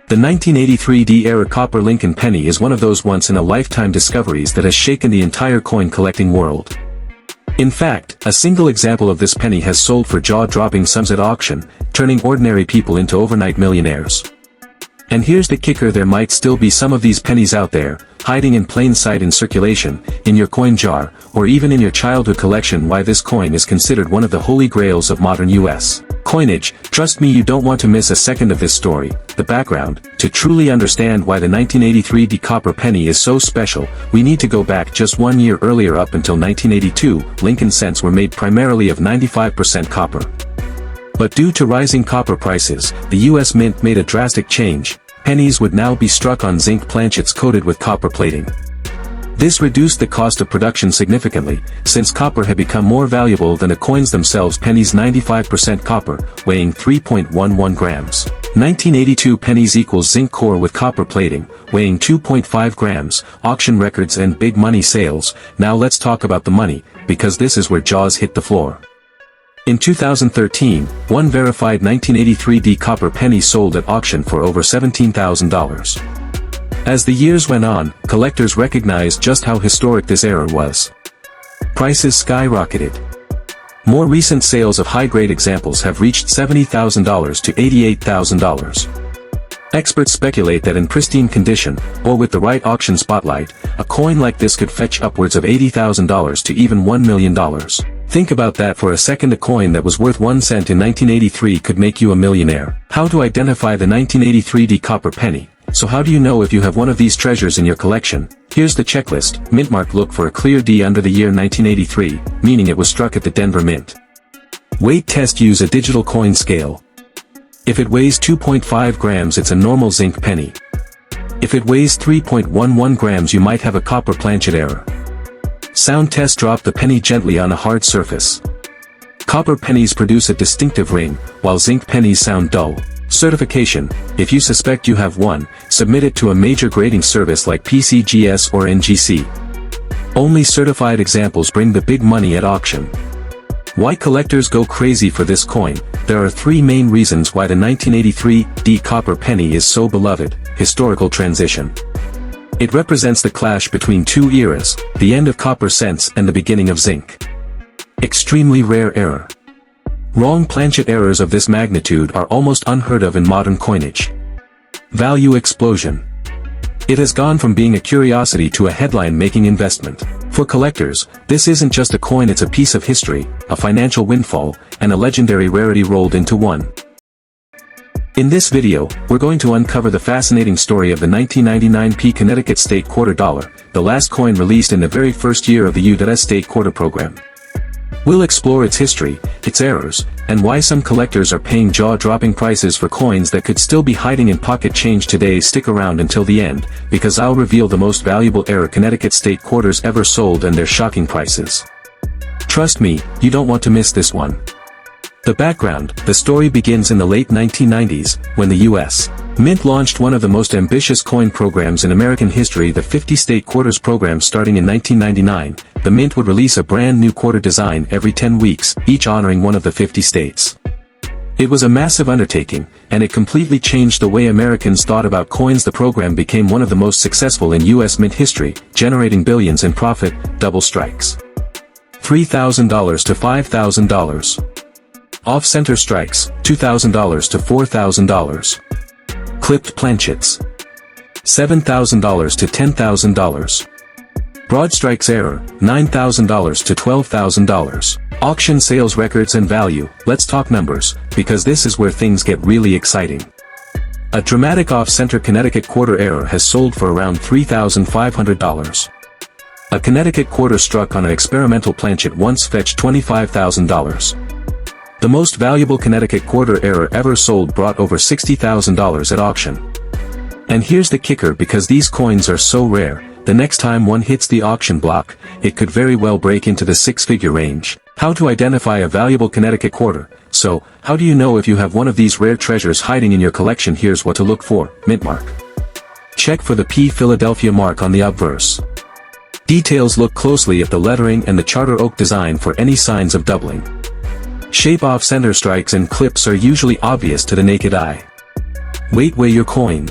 The 1983 D-era copper Lincoln penny is one of those once-in-a-lifetime discoveries that has shaken the entire coin-collecting world. In fact, a single example of this penny has sold for jaw-dropping sums at auction, turning ordinary people into overnight millionaires. And here's the kicker: there might still be some of these pennies out there, hiding in plain sight in circulation, in your coin jar, or even in your childhood collection. Why this coin is considered one of the holy grails of modern U.S. coinage. Trust me, you don't want to miss a second of this story, the background. To truly understand why the 1983 D copper penny is so special, we need to go back just 1 year earlier. Up until 1982, Lincoln cents were made primarily of 95% copper. But due to rising copper prices, the U.S. Mint made a drastic change. Pennies would now be struck on zinc planchets coated with copper plating. This reduced the cost of production significantly, since copper had become more valuable than the coins themselves. Pennies 95% copper, weighing 3.11 grams. 1982 pennies equals zinc core with copper plating, weighing 2.5 grams, auction records and big money sales. Now let's talk about the money, because this is where jaws hit the floor. In 2013, one verified 1983 D copper penny sold at auction for over $17,000. As the years went on, collectors recognized just how historic this era was. Prices skyrocketed. More recent sales of high-grade examples have reached $70,000 to $88,000. Experts speculate that in pristine condition, or with the right auction spotlight, a coin like this could fetch upwards of $80,000 to even $1 million. Think about that for a second. A coin that was worth 1 cent in 1983 could make you a millionaire. How to identify the 1983 D copper penny? So how do you know if you have one of these treasures in your collection? Here's the checklist. Mint mark: look for a clear D under the year 1983, meaning it was struck at the Denver Mint. Weight test: use a digital coin scale. If it weighs 2.5 grams, it's a normal zinc penny. If it weighs 3.11 grams, you might have a copper planchet error. Sound test: drop the penny gently on a hard surface. Copper pennies produce a distinctive ring, while zinc pennies sound dull. Certification: if you suspect you have one, submit it to a major grading service like PCGS or NGC. Only certified examples bring the big money at auction. Why collectors go crazy for this coin? There are 3 main reasons why the 1983 D copper penny is so beloved. Historical transition. It represents the clash between 2 eras, the end of copper cents and the beginning of zinc. Extremely rare error. Wrong planchet errors of this magnitude are almost unheard of in modern coinage. Value explosion. It has gone from being a curiosity to a headline-making investment. For collectors, this isn't just a coin, it's a piece of history, a financial windfall, and a legendary rarity rolled into one. In this video, we're going to uncover the fascinating story of the 1999 Connecticut State Quarter dollar, the last coin released in the very first year of the U.S. State Quarter program. We'll explore its history, its errors, and why some collectors are paying jaw-dropping prices for coins that could still be hiding in pocket change today. Stick around until the end, because I'll reveal the most valuable era Connecticut State Quarters ever sold and their shocking prices. Trust me, you don't want to miss this one. The background: the story begins in the late 1990s, when the U.S. Mint launched one of the most ambitious coin programs in American history, the 50 State Quarters program. Starting in 1999, the Mint would release a brand new quarter design every 10 weeks, each honoring one of the 50 states. It was a massive undertaking, and it completely changed the way Americans thought about coins. The program became one of the most successful in U.S. Mint history, generating billions in profit. Double strikes. $3,000 to $5,000. Off-center strikes, $2,000 to $4,000. Clipped planchets, $7,000 to $10,000. Broad strikes error, $9,000 to $12,000. Auction sales records and value. Let's talk numbers, because this is where things get really exciting. A dramatic off-center Connecticut quarter error has sold for around $3,500. A Connecticut quarter struck on an experimental planchet once fetched $25,000. The most valuable Connecticut quarter error ever sold brought over $60,000 at auction. And here's the kicker: because these coins are so rare, the next time one hits the auction block, it could very well break into the 6-figure range. How to identify a valuable Connecticut quarter? So, how do you know if you have one of these rare treasures hiding in your collection? Here's what to look for. Mint mark. Check for the P. Philadelphia mark on the obverse. Details: look closely at the lettering and the charter oak design for any signs of doubling. Shape: off-center strikes and clips are usually obvious to the naked eye. Weight: weigh your coin.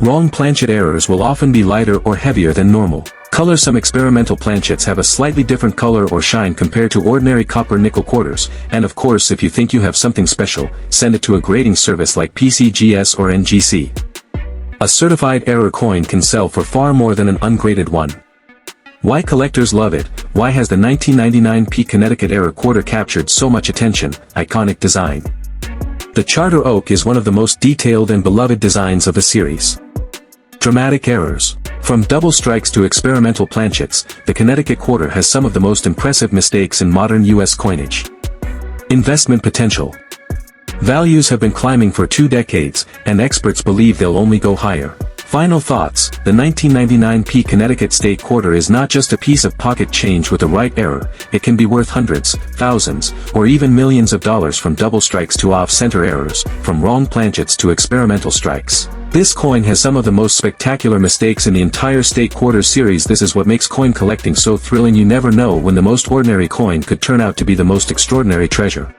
Wrong planchet errors will often be lighter or heavier than normal. Color. Some experimental planchets have a slightly different color or shine compared to ordinary copper nickel quarters, and of course if you think you have something special, send it to a grading service like PCGS or NGC. A certified error coin can sell for far more than an ungraded one. Why collectors love it? Why has the 1999 P Connecticut error quarter captured so much attention? Iconic design. The Charter Oak is one of the most detailed and beloved designs of the series. Dramatic errors. From double strikes to experimental planchets, the Connecticut quarter has some of the most impressive mistakes in modern U.S. coinage. Investment potential. Values have been climbing for 2 decades, and experts believe they'll only go higher. Final thoughts. The 1999 P Connecticut State Quarter is not just a piece of pocket change with the right error, it can be worth hundreds, thousands, or even millions of dollars from double strikes to off-center errors, from wrong planchets to experimental strikes. This coin has some of the most spectacular mistakes in the entire State Quarter series. This is what makes coin collecting so thrilling. You never know when the most ordinary coin could turn out to be the most extraordinary treasure.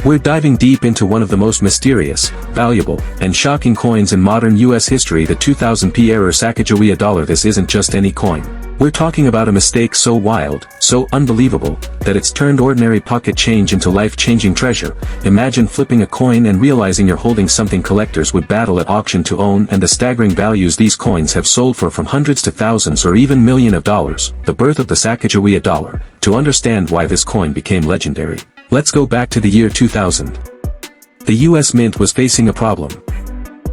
We're diving deep into one of the most mysterious, valuable, and shocking coins in modern U.S. history, the 2000 error Sacagawea Dollar. This isn't just any coin. We're talking about a mistake so wild, so unbelievable, that it's turned ordinary pocket change into life-changing treasure. Imagine flipping a coin and realizing you're holding something collectors would battle at auction to own, and the staggering values these coins have sold for, from hundreds to thousands or even millions of dollars. The birth of the Sacagawea Dollar. To understand why this coin became legendary, let's go back to the year 2000. The U.S. Mint was facing a problem.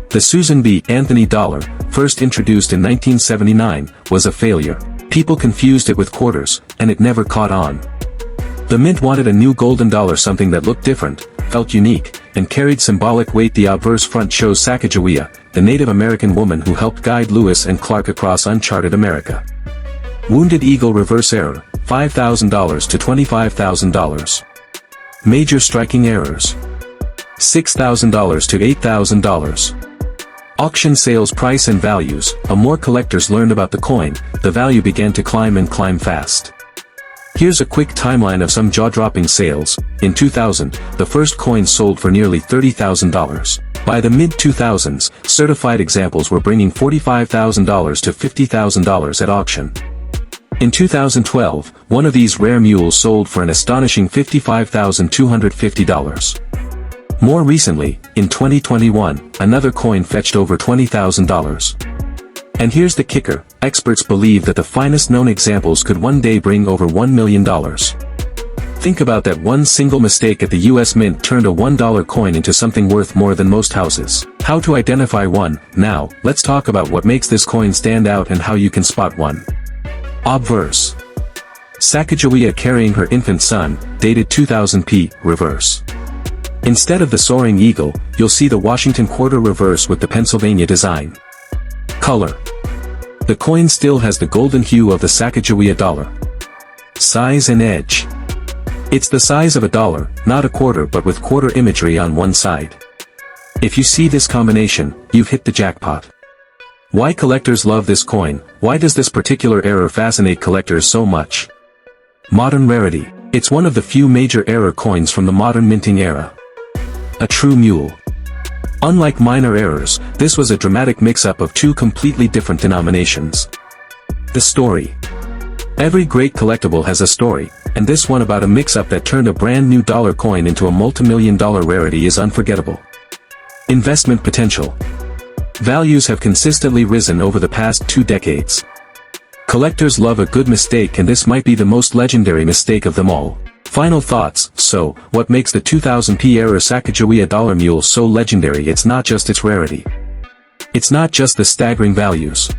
The Susan B. Anthony dollar, first introduced in 1979, was a failure. People confused it with quarters, and it never caught on. The Mint wanted a new golden dollar, something that looked different, felt unique, and carried symbolic weight. The obverse front shows Sacagawea, the Native American woman who helped guide Lewis and Clark across uncharted America. Wounded Eagle reverse error, $5,000 to $25,000. Major striking errors. $6,000 to $8,000. Auction sales price and values. The more collectors learned about the coin, the value began to climb and climb fast. Here's a quick timeline of some jaw-dropping sales. In 2000, the first coin sold for nearly $30,000. By the mid-2000s, certified examples were bringing $45,000 to $50,000 at auction. In 2012, one of these rare mules sold for an astonishing $55,250. More recently, in 2021, another coin fetched over $20,000. And here's the kicker, experts believe that the finest known examples could one day bring over $1 million. Think about that. One single mistake at the U.S. Mint turned a $1 coin into something worth more than most houses. How to identify one? Now, let's talk about what makes this coin stand out and how you can spot one. Obverse. Sacagawea carrying her infant son, dated 2000 p. reverse. Instead of the soaring eagle, you'll see the Washington quarter reverse with the Pennsylvania design. Color. The coin still has the golden hue of the Sacagawea dollar. Size and edge. It's the size of a dollar, not a quarter, but with quarter imagery on one side. If you see this combination, you've hit the jackpot. Why collectors love this coin? Why does this particular error fascinate collectors so much? Modern rarity. It's one of the few major error coins from the modern minting era. A true mule. Unlike minor errors, this was a dramatic mix-up of 2 completely different denominations. The story. Every great collectible has a story, and this one about a mix-up that turned a brand new dollar coin into a multi-million-dollar rarity is unforgettable. Investment potential. Values have consistently risen over the past 2 decades. Collectors love a good mistake, and this might be the most legendary mistake of them all. Final thoughts. So, what makes the 2000 era Sacagawea dollar mule so legendary? It's not just its rarity. It's not just the staggering values.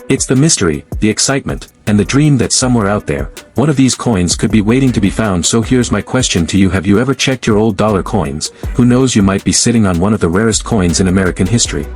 It's the mystery, the excitement, and the dream that somewhere out there, one of these coins could be waiting to be found. So here's my question to you: have you ever checked your old dollar coins? Who knows, you might be sitting on one of the rarest coins in American history.